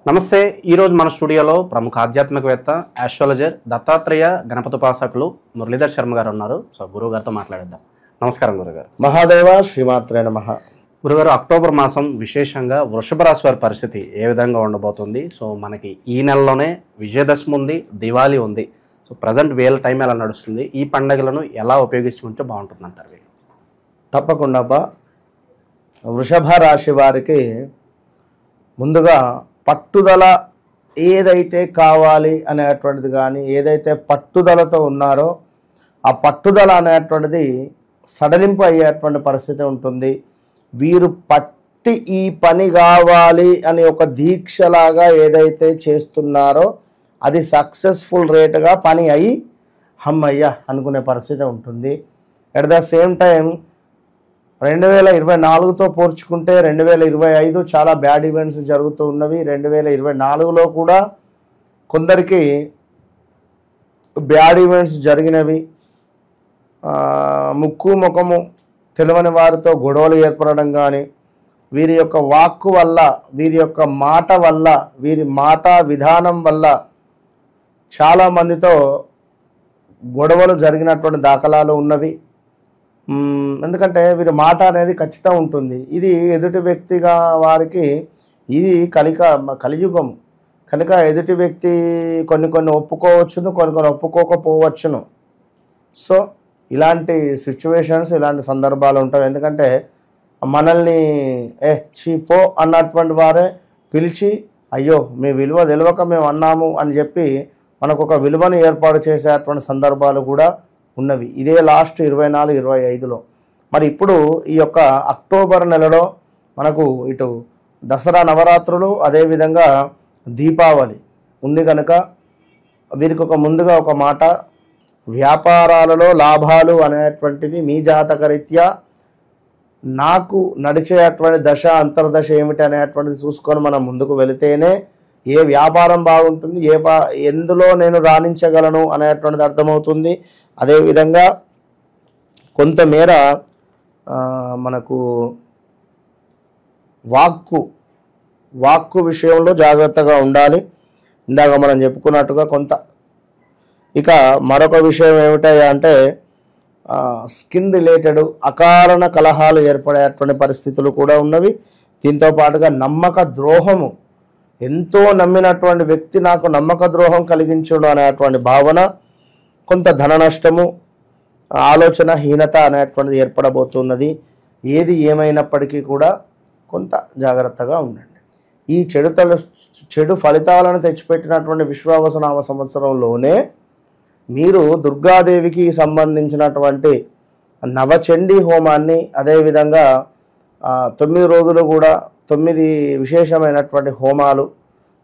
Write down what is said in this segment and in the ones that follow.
నమస్తే. ఈరోజు మన స్టూడియోలో ప్రముఖ ఆధ్యాత్మికవేత్త ఆస్ట్రాలజర్ దత్తాత్రేయ గణపతోపాసకులు మురళీధర్ శర్మ గారు ఉన్నారు. సో గురువు గారితో మాట్లాడేద్దాం. నమస్కారం గురుగారు. మహాదేవ శ్రీమాత్రే నమః. గురుగారు, అక్టోబర్ మాసం విశేషంగా వృషభ రాశి వారి పరిస్థితి ఏ విధంగా ఉండబోతుంది? సో మనకి ఈ నెలలోనే విజయదశమి ఉంది, దివాళీ ఉంది. సో ప్రజెంట్ వీళ్ళ టైం ఎలా నడుస్తుంది? ఈ పండుగలను ఎలా ఉపయోగించుకుంటే బాగుంటుంది అంటారు? తప్పకుండా వృషభ రాశి వారికి ముందుగా పట్టుదల ఏదైతే కావాలి అనేటువంటిది కానీ ఏదైతే పట్టుదలతో ఉన్నారో ఆ పట్టుదల అనేటువంటిది సడలింపు అయ్యేటువంటి పరిస్థితి ఉంటుంది. వీరు పట్టి ఈ పని కావాలి అని ఒక దీక్షలాగా ఏదైతే చేస్తున్నారో అది సక్సెస్ఫుల్ రేటుగా పని అయ్యి హమ్మయ్య అనుకునే పరిస్థితి ఉంటుంది. ఎట్ ద సేమ్ టైం 2024తో పోల్చుకుంటే 2025 చాలా బ్యాడ్ ఈవెంట్స్ జరుగుతూ ఉన్నవి. 2024లో కూడా కొందరికి బ్యాడ్ ఈవెంట్స్ జరిగినవి. ముక్కు ముఖము తెలియని వారితో గొడవలు ఏర్పడడం కానీ, వీరి యొక్క వాక్కు వల్ల, వీరి యొక్క మాట వల్ల, వీరి మాట విధానం వల్ల చాలామందితో గొడవలు జరిగినటువంటి దాఖలాలు ఉన్నవి. ఎందుకంటే వీరి మాట అనేది ఖచ్చితంగా ఉంటుంది. ఇది ఎదుటి వ్యక్తిగా వారికి ఇది కలియుగం కనుక ఎదుటి వ్యక్తి కొన్ని ఒప్పుకోవచ్చును, కొన్ని ఒప్పుకోకపోవచ్చును. సో ఇలాంటి సిచ్యువేషన్స్, ఇలాంటి సందర్భాలు ఉంటాయి. ఎందుకంటే మనల్ని చీపో అన్నటువంటి వారే పిలిచి అయ్యో మీ విలువ తెలియక మేము అన్నాము అని చెప్పి మనకు ఒక విలువను ఏర్పాటు చేసేటువంటి సందర్భాలు కూడా ఉన్నవి. ఇదే లాస్ట్ 24-25లో. మరి ఇప్పుడు ఈ యొక్క అక్టోబర్ నెలలో మనకు ఇటు దసరా నవరాత్రులు, అదేవిధంగా దీపావళి ఉంది కనుక వీరికి ముందుగా ఒక మాట, వ్యాపారాలలో లాభాలు అనేటువంటివి మీ జాతకరీత్యా నాకు నడిచేటువంటి దశ అంతర్దశ ఏమిటి అనేటువంటిది చూసుకొని మనం ముందుకు వెళితేనే ఏ వ్యాపారం బాగుంటుంది, ఎందులో నేను రాణించగలను అనేటువంటిది అర్థమవుతుంది. అదేవిధంగా కొంతమేర మనకు వాక్కు విషయంలో జాగ్రత్తగా ఉండాలి. ఇందాక మనం చెప్పుకున్నట్టుగా ఇక మరొక విషయం ఏమిటాయి అంటే స్కిన్ రిలేటెడ్ అకారణ కలహాలు ఏర్పడేటువంటి పరిస్థితులు కూడా ఉన్నవి. దీంతో పాటుగా నమ్మక ద్రోహము, ఎంతో నమ్మినటువంటి వ్యక్తి నాకు నమ్మక ద్రోహం కలిగించడం అనేటువంటి భావన, కొంత ధన నష్టము, ఆలోచన హీనత అనేటువంటిది ఏర్పడబోతున్నది. ఏది ఏమైనప్పటికీ కూడా కొంత జాగ్రత్తగా ఉండండి. ఈ చెడు ఫలితాలను తెచ్చిపెట్టినటువంటి విశ్వావసనామ సంవత్సరంలోనే మీరు దుర్గాదేవికి సంబంధించినటువంటి నవచండీ హోమాన్ని, అదేవిధంగా 9 రోజులు కూడా 9 విశేషమైనటువంటి హోమాలు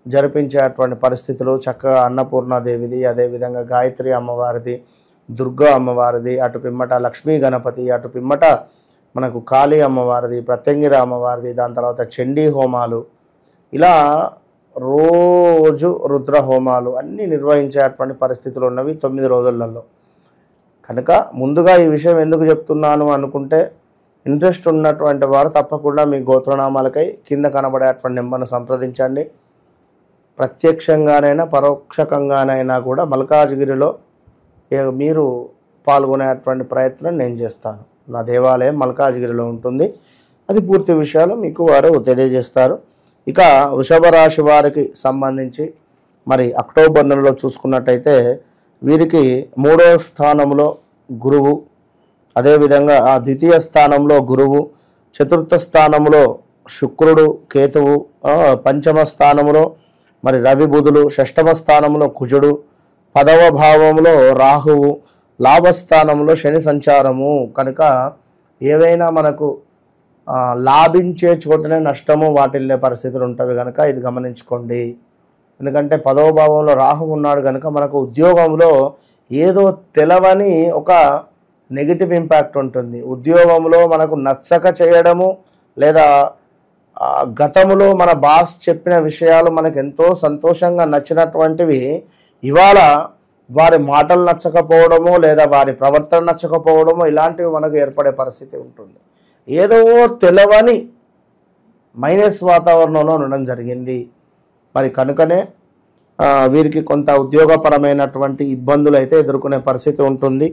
జరిపించేటువంటి పరిస్థితులు చక్కగా అన్నపూర్ణాదేవిది, అదేవిధంగా గాయత్రి అమ్మవారిది, దుర్గా అమ్మవారిది, అటు పిమ్మట లక్ష్మీ గణపతి, అటు పిమ్మట మనకు కాళీ అమ్మవారిది, ప్రత్యంగిర అమ్మవారిది, దాని తర్వాత చండీ హోమాలు, ఇలా రోజు రుద్ర హోమాలు అన్నీ నిర్వహించేటువంటి పరిస్థితులు ఉన్నవి 9 రోజులలో. కనుక ముందుగా ఈ విషయం ఎందుకు చెప్తున్నాను అనుకుంటే, ఇంట్రెస్ట్ ఉన్నటువంటి వారు తప్పకుండా మీ గోత్రనామాలకై కింద కనబడేటువంటి నెంబర్ను సంప్రదించండి. ప్రత్యక్షంగానైనా పరోక్షకంగానైనా కూడా మల్కాజ్గిరిలో మీరు పాల్గొనేటువంటి ప్రయత్నం నేను చేస్తాను. నా దేవాలయం మల్కాజ్గిరిలో ఉంటుంది. అది పూర్తి విషయాలు మీకు వారు తెలియజేస్తారు. ఇక వృషభ రాశి వారికి సంబంధించి మరి అక్టోబర్ నెలలో చూసుకున్నట్టయితే వీరికి 3వ స్థానంలో గురువు, అదేవిధంగా ఆ ద్వితీయ స్థానంలో గురువు, చతుర్థ స్థానంలో శుక్రుడు కేతువు, పంచమ స్థానంలో మరి రవి బుధులు, షష్టమ స్థానంలో కుజుడు, 10వ భావంలో రాహువు, లాభస్థానంలో శని సంచారము. కనుక ఏవైనా మనకు లాభించే చోటనే నష్టము వాటిల్లే పరిస్థితులు ఉంటాయి కనుక ఇది గమనించుకోండి. ఎందుకంటే 10వ భావంలో రాహువు ఉన్నాడు కనుక మనకు ఉద్యోగంలో ఏదో తెలవని ఒక నెగిటివ్ ఇంపాక్ట్ ఉంటుంది. ఉద్యోగంలో మనకు నచ్చక చేయడము, లేదా గతములో మన బాస్ చెప్పిన విషయాలు మనకు ఎంతో సంతోషంగా నచ్చినటువంటివి ఇవాళ వారి మాటలు నచ్చకపోవడము, లేదా వారి ప్రవర్తన నచ్చకపోవడము, ఇలాంటివి మనకు ఏర్పడే పరిస్థితి ఉంటుంది. ఏదో తెలవని మైనస్ వాతావరణంలో ఉండడం జరిగింది. మరి కనుకనే వీరికి కొంత ఉద్యోగపరమైనటువంటి ఇబ్బందులు అయితే ఎదుర్కొనే పరిస్థితి ఉంటుంది.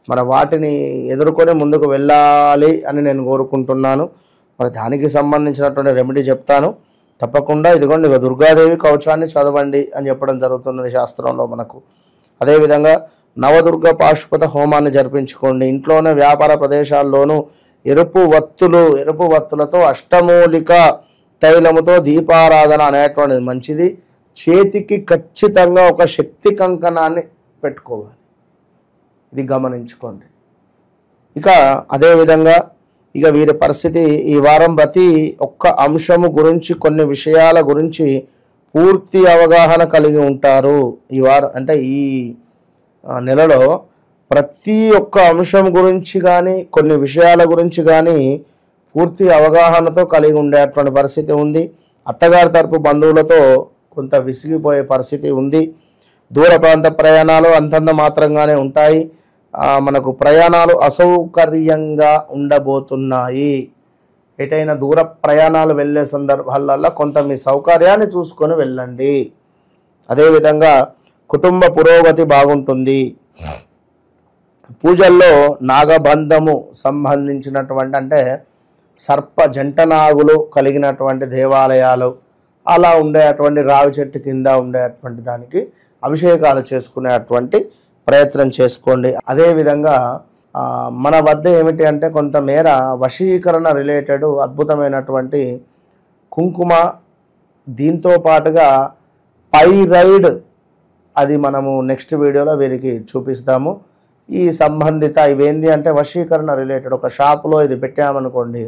మరి వాటిని ఎదుర్కొని ముందుకు వెళ్ళాలి అని నేను కోరుకుంటున్నాను. మరి దానికి సంబంధించినటువంటి రెమెడీ చెప్తాను తప్పకుండా. ఇదిగోండి దుర్గాదేవి కవచాన్ని చదవండి అని చెప్పడం జరుగుతున్నది శాస్త్రంలో మనకు. అదేవిధంగా నవదుర్గ పాశుపత హోమాన్ని జరిపించుకోండి. ఇంట్లోనే వ్యాపార ప్రదేశాల్లోనూ ఎరుపు వత్తులతో అష్టమూలిక తైలముతో దీపారాధన అనేటువంటిది మంచిది. చేతికి ఖచ్చితంగా ఒక శక్తి కంకణాన్ని పెట్టుకోవాలి, ఇది గమనించుకోండి. ఇక అదేవిధంగా ఇక వీరి పరిస్థితి ఈ వారం ప్రతి ఒక్క అంశము గురించి కొన్ని విషయాల గురించి పూర్తి అవగాహన కలిగి ఉంటారు. ఈ వారం అంటే ఈ నెలలో ప్రతి ఒక్క అంశం గురించి కానీ కొన్ని విషయాల గురించి కానీ పూర్తి అవగాహనతో కలిగి ఉండేటువంటి పరిస్థితి ఉంది. అత్తగారి తరపు బంధువులతో కొంత విసిగిపోయే పరిస్థితి ఉంది. దూర ప్రాంత ప్రయాణాలు అంతంత మాత్రంగానే ఉంటాయి. మనకు ప్రయాణాలు అసౌకర్యంగా ఉండబోతున్నాయి. ఎటైనా దూర ప్రయాణాలు వెళ్ళే సందర్భాలలో కొంత మీ సౌకర్యాన్ని చూసుకొని వెళ్ళండి. అదేవిధంగా కుటుంబ పురోగతి బాగుంటుంది. పూజల్లో నాగబంధము సంబంధించినటువంటి అంటే సర్ప జంట నాగులు కలిగినటువంటి దేవాలయాలు అలా ఉండేటువంటి రావి చెట్టు కింద ఉండేటువంటి దానికి అభిషేకాలు చేసుకునేటువంటి ప్రయత్నం చేసుకోండి. అదేవిధంగా మన వద్ద ఏమిటి అంటే కొంతమేర వశీకరణ రిలేటెడ్ అద్భుతమైనటువంటి కుంకుమ, దీంతో పాటుగా పైరైడ్, అది మనము నెక్స్ట్ వీడియోలో వీరికి చూపిస్తాము. ఈ సంబంధిత ఇవేంది అంటే వశీకరణ రిలేటెడ్ ఒక షాపులో ఇది పెట్టామనుకోండి,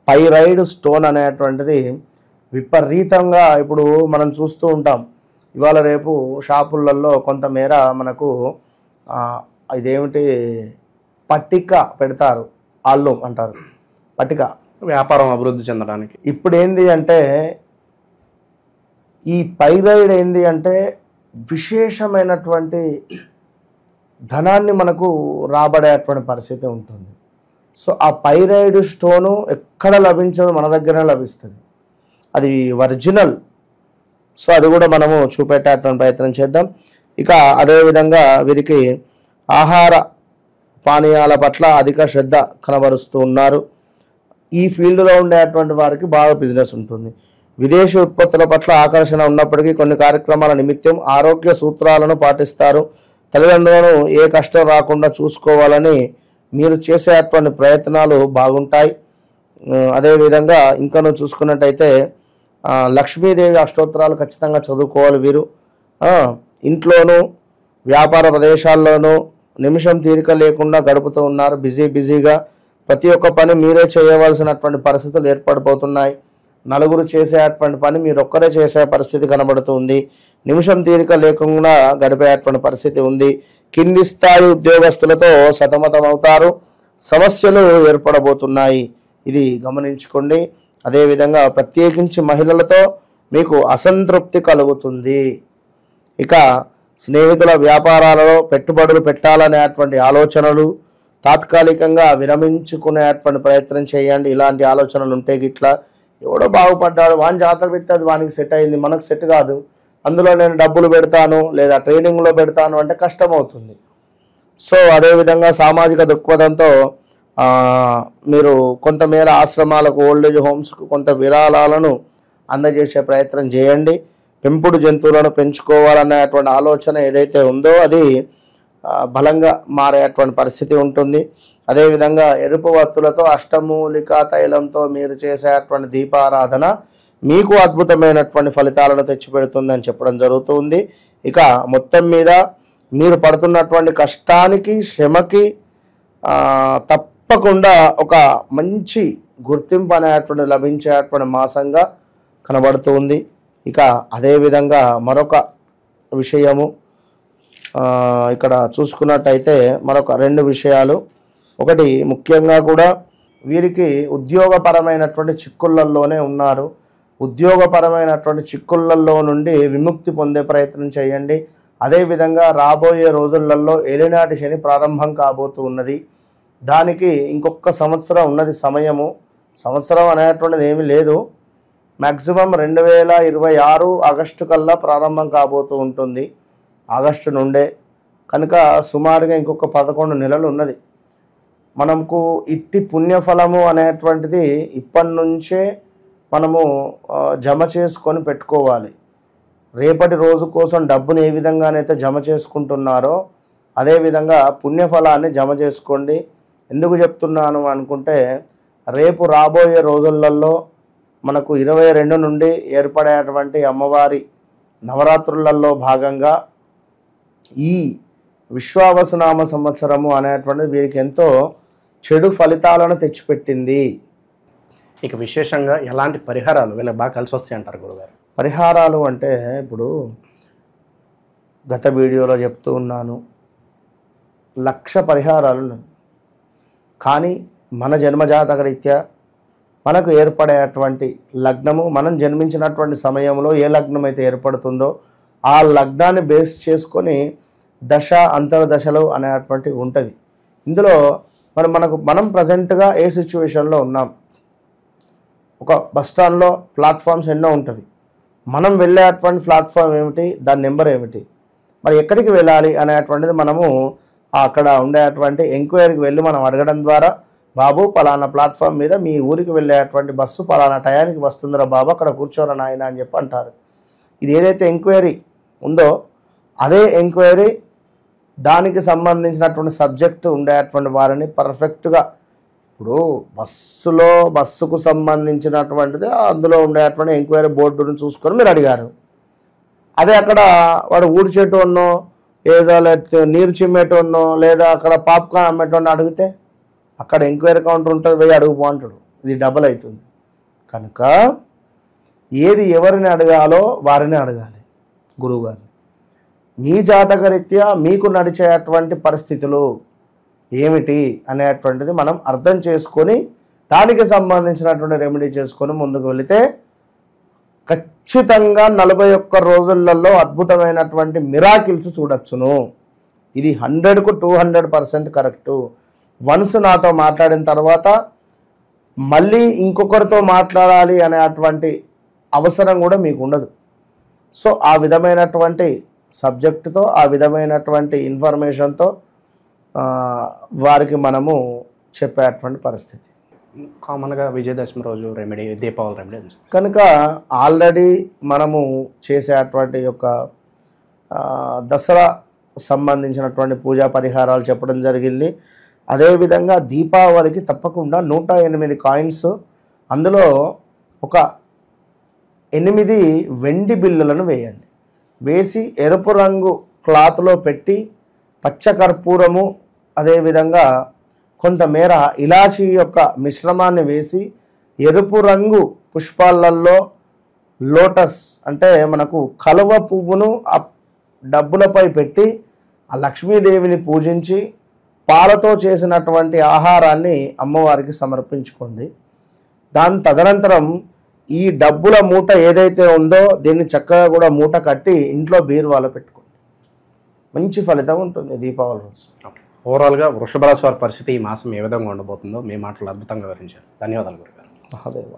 పైరైడ్ స్టోన్ అనేటువంటిది విపరీతంగా ఇప్పుడు మనం చూస్తూ ఉంటాం. ఇవాళ రేపు షాపులలో కొంతమేర మనకు ఇదేమిటి పట్టిక పెడతారు, ఆల్లు అంటారు, పట్టిక వ్యాపారం అభివృద్ధి చెందడానికి. ఇప్పుడు ఏంది అంటే ఈ పైరైడ్ ఏంది అంటే విశేషమైనటువంటి ధనాన్ని మనకు రాబడేటువంటి పరిస్థితి ఉంటుంది. సో ఆ పైరైడ్ స్టోను ఎక్కడ లభించదు, మన దగ్గరనే లభిస్తుంది, అది ఒరిజినల్. సో అది కూడా మనము చూపెట్టేటువంటి ప్రయత్నం చేద్దాం. ఇక అదేవిధంగా వీరికి ఆహార పానీయాల పట్ల అధిక శ్రద్ధ కనబరుస్తూ ఉన్నారు. ఈ ఫీల్డ్లో ఉండేటువంటి వారికి బాగా బిజినెస్ ఉంటుంది. విదేశీ ఉత్పత్తుల పట్ల ఆకర్షణ ఉన్నప్పటికీ కొన్ని కార్యక్రమాల నిమిత్తం ఆరోగ్య సూత్రాలను పాటిస్తారు. తల్లిదండ్రులను ఏ కష్టం రాకుండా చూసుకోవాలని మీరు చేసేటువంటి ప్రయత్నాలు బాగుంటాయి. అదేవిధంగా ఇంకనూ చూసుకున్నట్టయితే లక్ష్మీదేవి అష్టోత్తరాలు ఖచ్చితంగా చదువుకోవాలి వీరు. ఇంట్లోనూ వ్యాపార ప్రదేశాల్లోనూ నిమిషం తీరిక లేకుండా గడుపుతూ ఉన్నారు. బిజీగా ప్రతి ఒక్క పని మీరే చేయవలసినటువంటి పరిస్థితులు ఏర్పడిపోతున్నాయి. నలుగురు చేసేటువంటి పని మీరు ఒక్కరే చేసే పరిస్థితి కనబడుతుంది. నిమిషం తీరిక లేకుండా గడిపేటువంటి పరిస్థితి ఉంది. కింది స్థాయి ఉద్యోగస్తులతో సతమతమవుతారు. సమస్యలు ఏర్పడబోతున్నాయి, ఇది గమనించుకోండి. అదేవిధంగా ప్రత్యేకించి మహిళలతో మీకు అసంతృప్తి కలుగుతుంది. ఇక స్నేహితుల వ్యాపారాలలో పెట్టుబడులు పెట్టాలనేటువంటి ఆలోచనలు తాత్కాలికంగా విరమించుకునేటువంటి ప్రయత్నం చేయండి. ఇలాంటి ఆలోచనలు ఉంటే గిట్లా ఎవడో బాగుపడ్డాడు, వాని జాతకం ఇస్తే అది వానికి సెట్ అయింది, మనకు సెట్ కాదు, అందులో నేను డబ్బులు పెడతాను లేదా ట్రైనింగ్లో పెడతాను అంటే కష్టమవుతుంది. సో అదేవిధంగా సామాజిక దృక్పథంతో మీరు కొంతమేర ఆశ్రమాలకు, ఓల్డేజ్ హోమ్స్కు కొంత విరాళాలను అందజేసే ప్రయత్నం చేయండి. పెంపుడు జంతువులను పెంచుకోవాలనేటువంటి ఆలోచన ఏదైతే ఉందో అది బలంగా మారేటువంటి పరిస్థితి ఉంటుంది. అదేవిధంగా ఎరుపు వత్తులతో అష్టమూలిక తైలంతో మీరు చేసేటువంటి దీపారాధన మీకు అద్భుతమైనటువంటి ఫలితాలను తెచ్చిపెడుతుందని చెప్పడం జరుగుతుంది. ఇక మొత్తం మీద మీరు పడుతున్నటువంటి కష్టానికి, శ్రమకి తప్పకుండా ఒక మంచి గుర్తింపు అనేటువంటి లభించేటువంటి మాసంగా కనబడుతుంది. ఇక అదేవిధంగా మరొక విషయము ఇక్కడ చూసుకున్నట్టయితే మరొక 2 విషయాలు. ఒకటి ముఖ్యంగా కూడా వీరికి ఉద్యోగపరమైనటువంటి చిక్కులలోనే ఉన్నారు. ఉద్యోగపరమైనటువంటి చిక్కులలో నుండి విముక్తి పొందే ప్రయత్నం చేయండి. అదేవిధంగా రాబోయే రోజులలో ఏలినాటి శని ప్రారంభం కాబోతూ ఉన్నది. దానికి ఇంకొక సంవత్సరం ఉన్నది సమయము. సంవత్సరం అనేటువంటిది ఏమీ లేదు, మ్యాక్సిమం 2026 ఆగస్టు కల్లా ప్రారంభం కాబోతూ ఉంటుంది. ఆగస్టు నుండే కనుక సుమారుగా ఇంకొక 11 నెలలు ఉన్నది. మనకు ఇట్టి పుణ్యఫలము అనేటువంటిది ఇప్పటి నుంచే మనము జమ చేసుకొని పెట్టుకోవాలి. రేపటి రోజు కోసం డబ్బుని ఏ విధంగానైతే జమ చేసుకుంటున్నారో అదేవిధంగా పుణ్యఫలాన్ని జమ చేసుకోండి. ఎందుకు చెప్తున్నాను అనుకుంటే రేపు రాబోయే రోజులలో మనకు 22 నుండి ఏర్పడేటువంటి అమ్మవారి నవరాత్రులలో భాగంగా ఈ విశ్వావసునామ సంవత్సరము అనేటువంటిది వీరికి ఎంతో చెడు ఫలితాలను తెచ్చిపెట్టింది. ఇక విశేషంగా ఎలాంటి పరిహారాలు వీళ్ళకి బాగా కలిసి వస్తాయి అంటారు గురుగారు? పరిహారాలు అంటే ఇప్పుడు గత వీడియోలో చెప్తూ ఉన్నాను, 1,00,000 పరిహారాలు ఉన్నాయి. కానీ మన జన్మజాతక రీత్యా మనకు ఏర్పడేటువంటి లగ్నము మనం జన్మించినటువంటి సమయంలో ఏ లగ్నం అయితే ఏర్పడుతుందో ఆ లగ్నాన్ని బేస్ చేసుకొని దశ అంతర్దశలు అనేటువంటివి ఉంటుంది. ఇందులో మనం ప్రజెంట్గా ఏ సిచ్యువేషన్లో ఉన్నాం, ఒక బస్టాండ్లో ప్లాట్ఫామ్స్ ఎన్నో ఉంటుంది. మనం వెళ్ళేటువంటి ప్లాట్ఫామ్ ఏమిటి, దాని నెంబర్ ఏమిటి, మరి ఎక్కడికి వెళ్ళాలి అనేటువంటిది మనము అక్కడ ఉండేటువంటి ఎంక్వైరీకి వెళ్ళి మనం అడగడం ద్వారా బాబు పలానా ప్లాట్ఫామ్ మీద మీ ఊరికి వెళ్ళేటువంటి బస్సు పలానా టయానికి వస్తుందిరా బాబు, అక్కడ కూర్చోరా నాయన అని చెప్పి అంటారు. ఇది ఏదైతే ఎంక్వైరీ ఉందో అదే ఎంక్వైరీ దానికి సంబంధించినటువంటి సబ్జెక్టు ఉండేటువంటి వారిని పర్ఫెక్ట్గా, ఇప్పుడు బస్సుకు సంబంధించినటువంటిది అందులో ఉండేటువంటి ఎంక్వైరీ బోర్డును చూసుకొని మీరు అడిగారు. అదే అక్కడ వాడు ఊడ్చేటోన్నో లేదా నీరు చిమ్మేటోన్నో లేదా అక్కడ పాప్కార్న్ అమ్మేటోన్నో అడిగితే అక్కడ ఎంక్వైరీ కౌంటర్ ఉంటుంది, పోయి అడుగుపో అంటాడు. ఇది డబల్ అవుతుంది. కనుక ఏది ఎవరిని అడగాలో వారిని అడగాలి గురువుగారిని. మీ జాతకరీత్యా మీకు నడిచేటువంటి పరిస్థితులు ఏమిటి అనేటువంటిది మనం అర్థం చేసుకొని దానికి సంబంధించినటువంటి రెమెడీ చేసుకొని ముందుకు వెళితే ఖచ్చితంగా 41 రోజులలో అద్భుతమైనటువంటి మిరాకిల్స్ చూడొచ్చును. ఇది 100కు 200% కరెక్టు. వన్స్ నాతో మాట్లాడిన తర్వాత మళ్ళీ ఇంకొకరితో మాట్లాడాలి అనేటువంటి అవసరం కూడా మీకు ఉండదు. సో ఆ విధమైనటువంటి సబ్జెక్టుతో ఆ విధమైనటువంటి ఇన్ఫర్మేషన్తో వారికి మనము చెప్పేటువంటి పరిస్థితి. కామన్గా విజయదశమి రోజు రెమెడీ, దీపావళి రెమెడీ కనుక ఆల్రెడీ మనము చేసేటువంటి యొక్క దసరా సంబంధించినటువంటి పూజా పరిహారాలు చెప్పడం జరిగింది. అదేవిధంగా దీపావళికి తప్పకుండా 108 కాయిన్స్, అందులో ఒక 8 వెండి బిళ్ళలను వేయండి. వేసి ఎరుపు రంగు క్లాత్లో పెట్టి పచ్చకర్పూరము అదేవిధంగా కొంతమేర ఇలాచీ యొక్క మిశ్రమాన్ని వేసి ఎరుపు రంగు పుష్పాలలో లోటస్ అంటే మనకు కలువ పువ్వును ఆ డబ్బులపై పెట్టి ఆ లక్ష్మీదేవిని పూజించి పాలతో చేసినటువంటి ఆహారాన్ని అమ్మవారికి సమర్పించుకోండి. దాని తదనంతరం ఈ డబ్బుల మూట ఏదైతే ఉందో దీన్ని చక్కగా కూడా మూట కట్టి ఇంట్లో బీరువాలో పెట్టుకోండి. మంచి ఫలితం ఉంటుంది దీపావళి రోజు. ఓవరాల్గా వృషభ రాశి వారి పరిస్థితి ఈ మాసం ఏ విధంగా ఉండబోతుందో మీ మాటలు అద్భుతంగా వివరించారు. ధన్యవాదాలు గురుగారు. మహాదేవ.